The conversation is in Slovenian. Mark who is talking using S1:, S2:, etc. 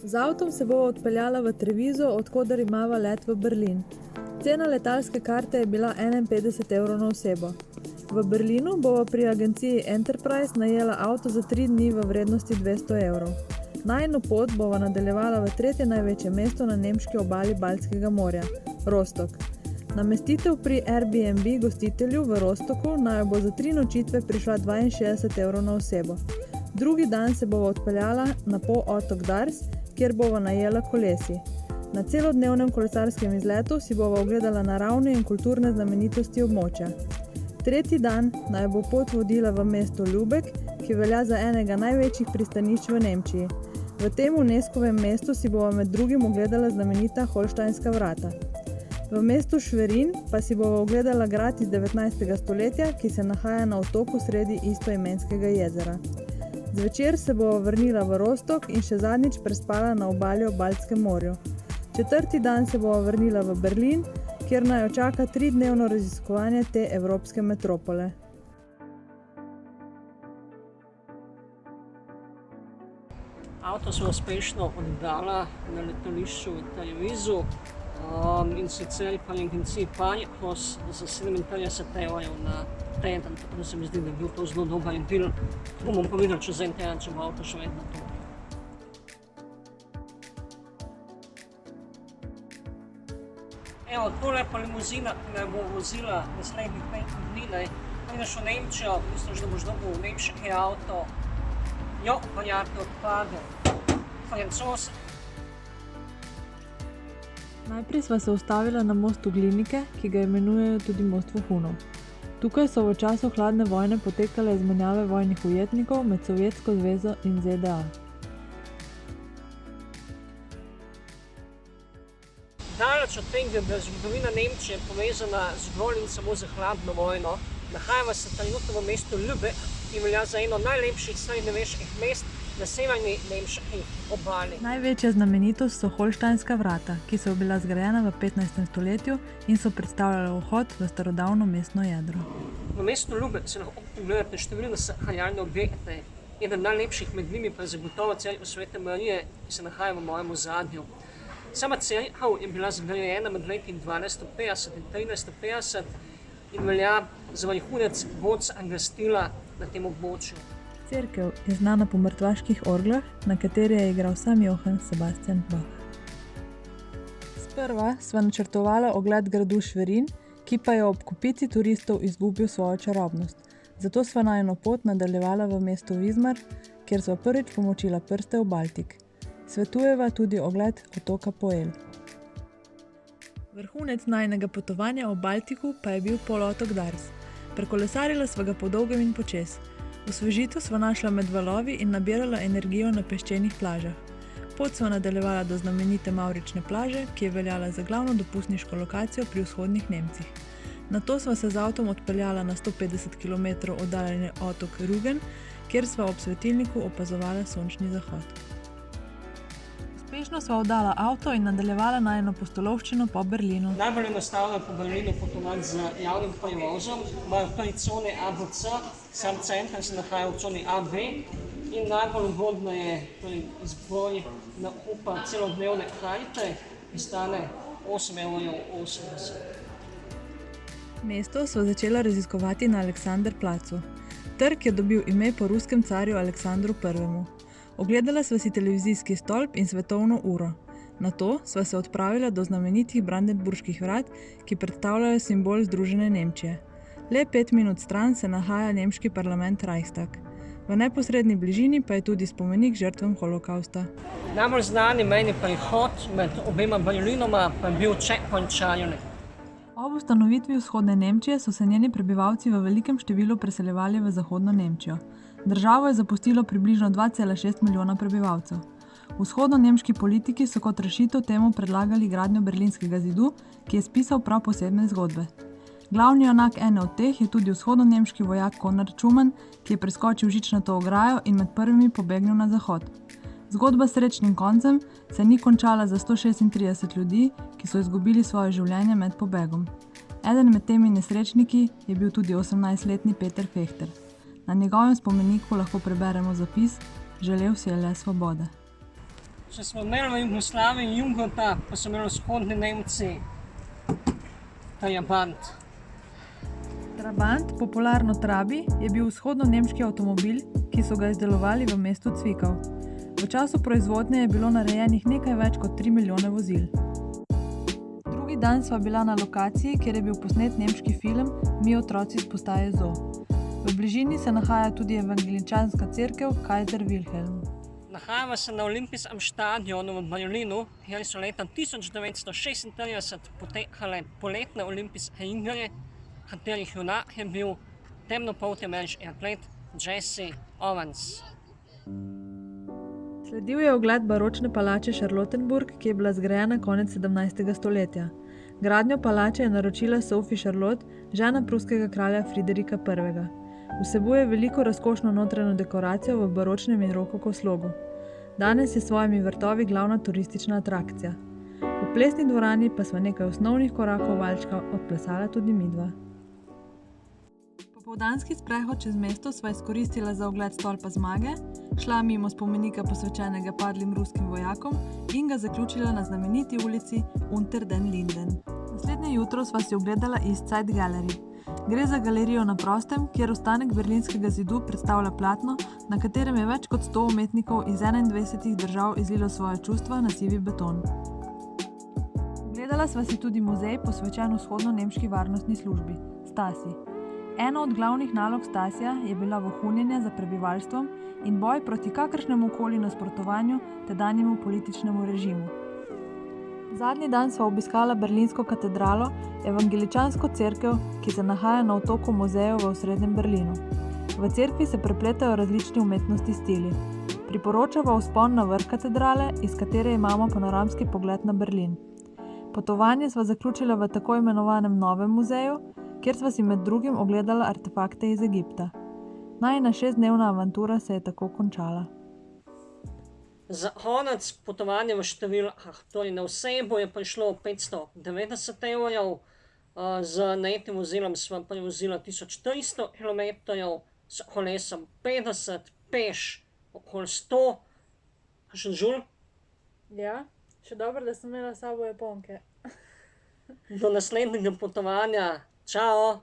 S1: Z avtom se bova odpeljala v Treviso, odkoder imava let v Berlin. Cena letalske karte je bila 51 evrov na osebo. V Berlinu bova pri agenciji Enterprise najela avto za 3 dni v vrednosti 200 evrov. Najino pot bova nadaljevala v tretje največje mesto na nemški obali Baltskega morja, Rostock. Namestitev pri Airbnb gostitelju v Rostocku naj bo za 3 nočitve prišla 62 evrov na osebo. Drugi dan se bova odpeljala na polotok Dars, kjer bova najela kolesi. Na celodnevnem kolesarskem izletu si bova ogledala naravne in kulturne znamenitosti območja. Tretji dan naj bo pot vodila v mesto Lübeck, ki velja za enega največjih pristanišč v Nemčiji. V tem UNESCO-vem mestu si bova med drugim ogledala znamenita Holštajnska vrata. V mestu Schwerin pa si bova ogledala grad iz 19. stoletja, ki se nahaja na otoku sredi istoimenskega jezera. Zvečer se bova vrnila v Rostock in še zadnjič prespala na obali ob Baltskem morju. Četrti dan se bova vrnila v Berlin, kjer naj jo čaka 3-dnevno raziskovanje te evropske metropole.
S2: Avto smo uspešno oddala na letališču v Trevisu in sicer pa agenciji Panicos za 37 evrov na teden, tako da se mi zdi, da je bil to zelo dober deal. Bomo pa videli čez en teden, če bo avto še vedno to. Evo, tole pa limuzina, ki me bo vozila naslednjih 5 dni. Prideš v Nemčijo, misliš, da boš dobil nemški avto, jo, vanjate odpade, Francoz.
S1: Najprej sva se ustavila na mostu Glinike, ki ga imenujejo tudi most vohunov. Tukaj so v času hladne vojne potekale izmenjave vojnih ujetnikov med Sovjetsko zvezo in ZDA.
S2: Daleč od tega, da je zgodovina Nemčije povezana zgolj in samo z hladno vojno, nahajava se trenutno v mestu Lübeck, ki velja za eno najlepših srednjeveških mest na severni nemški obali.
S1: Največja znamenitost so Holštajnska vrata, ki so bila zgrajena v 15. stoletju in so predstavljala vhod v starodavno mestno jedro.
S2: V mestu Lübeck se lahko pogledate številne sakralne objekte. Eden najlepših med njimi pa je zagotovo cerkev Svete Marije, ki se nahaja v mojem ozadju. Sama cerkev je bila zgrajena med leti 1250 in 1350 in velja za vrhunec vodskega stila na tem območju.
S1: Cerkev je znana po mrtvaških orglah, na kateri je igral sam Johann Sebastian Bach. Sprva sva načrtovala ogled gradu Schwerin, ki pa je ob kopici turistov izgubil svojo čarobnost. Zato sva najino pot nadaljevala v mesto Wismar, kjer sva prvič pomočila prste v Baltik. Svetujeva tudi ogled otoka Poel. Vrhunec najinega potovanja v Baltiku pa je bil polotok Dars. Prekolesarila sva ga po dolgem in počez. Osvežitev sva našla med valovi in nabirala energijo na peščenih plažah. Pot sva nadaljevala do znamenite Mavrične plaže, ki je veljala za glavno dopustniško lokacijo pri vzhodnih Nemcih. Nato sva se z avtom odpeljala na 150 km oddaljeni otok Rügen, kjer sva ob svetilniku opazovala sončni zahod. Uspešno sva oddala avto in nadaljevala najino pustolovščino po Berlinu.
S2: Najbolj enostavno je po Berlinu potovati z javnim prevozom. Imajo 3 cone A, B, C, sam center se nahaja v coni A, B in najbolj ugodno je izbor nakupa celodnevne karte, ki stane 8,80 €.
S1: Mesto sva začela raziskovati na Aleksanderplatzu. Trg je dobil ime po ruskem carju Aleksandru I. Ogledala sva si televizijski stolp in svetovno uro. Nato sva se odpravila do znamenitih Brandenburških vrat, ki predstavljajo simbol Združene Nemčije. Le 5 minut stran se nahaja nemški parlament Reichstag. V neposredni bližini pa je tudi spomenik žrtvam holokausta.
S2: Najbolj znani mejni prehod med obema Berlinoma pa je bil checkpoint Čarlik.
S1: Ob ustanovitvi vzhodne Nemčije so se njeni prebivalci v velikem številu preseljevali v zahodno Nemčijo. Državo je zapustilo približno 2,6 milijona prebivalcev. Vzhodno-nemški politiki so kot rešitev temu predlagali gradnjo berlinskega zidu, ki je spisal prav posebne zgodbe. Glavni junak ene od teh je tudi vzhodno-nemški vojak Konrad Schumann, ki je preskočil žičnato ograjo in med prvimi pobegnil na zahod. Zgodba s srečnim koncem se ni končala za 136 ljudi, ki so izgubili svoje življenje med pobegom. Eden med temi nesrečniki je bil tudi 18-letni Peter Fehter. Na njegovem spomeniku lahko preberemo zapis: želel si je le svobode.
S2: Če smo imeli v Jugoslaviji Jungota, pa so imeli vzhodni Nemci Trabant.
S1: Trabant, popularno Trabi, je bil vzhodno-nemški avtomobil, ki so ga izdelovali v mestu Cvikov. V času proizvodnje je bilo narejenih nekaj več kot 3 milijone vozil. Drugi dan sva bila na lokaciji, kjer je bil posnet nemški film Mi otroci s postaje Zoo. V bližini se nahaja tudi evangeličanska cerkev Kaiser Wilhelm.
S2: Nahajamo se na olimpijskem stadionu v Berlinu, kjer so leta 1936 potekale poletne olimpijske igre, katerih junak je bil temnopolti ameriški atlet Jesse Owens.
S1: Sledil je ogled baročne palače Charlottenburg, ki je bila zgrajena konec 17. stoletja. Gradnjo palače je naročila Sophie Charlotte, žena pruskega kralja Friderika I. Vsebuje veliko razkošno notranjo dekoracijo v baročnem in rokoko slogu. Danes je s svojimi vrtovi glavna turistična atrakcija. V plesni dvorani pa sva nekaj osnovnih korakov valčka odplesala tudi midva. Popoldanski sprehod čez mesto sva izkoristila za ogled stolpa zmage, šla mimo spomenika posvečenega padlim ruskim vojakom in ga zaključila na znameniti ulici Unter den Linden. Naslednje jutro sva si ogledala East Side Gallery. Gre za galerijo na prostem, kjer ostanek berlinskega zidu predstavlja platno, na katerem je več kot 100 umetnikov iz 21 držav izlilo svoje čustva na sivi beton. Ogledala sva si tudi muzej posvečen vzhodno-nemški varnostni službi, Stasi. Ena od glavnih nalog Stasija je bila vohunjenje za prebivalstvom in boj proti kakršnemu koli nasprotovanju tedanjemu političnemu režimu. Zadnji dan sva obiskala berlinsko katedralo, evangeličansko cerkev, ki se nahaja na otoku muzejev v osrednjem Berlinu. V cerkvi se prepletajo različni umetnostni stili. Priporočava vzpon na vrh katedrale, iz katere imamo panoramski pogled na Berlin. Potovanje sva zaključila v tako imenovanem Novem muzeju, kjer sva si med drugim ogledala artefakte iz Egipta. Najina 6-dnevna avantura se je tako končala.
S2: Za konec potovanja v številkah, torej na osebo je prišlo 590 evrov, z najetim vozilom sva prevozila 1400 km, s kolesom 50, peš okoli 100. Kakšen žulj?
S1: Ja, še dobro, da sem imela s sabo japonke.
S2: Do naslednjega potovanja. Čao!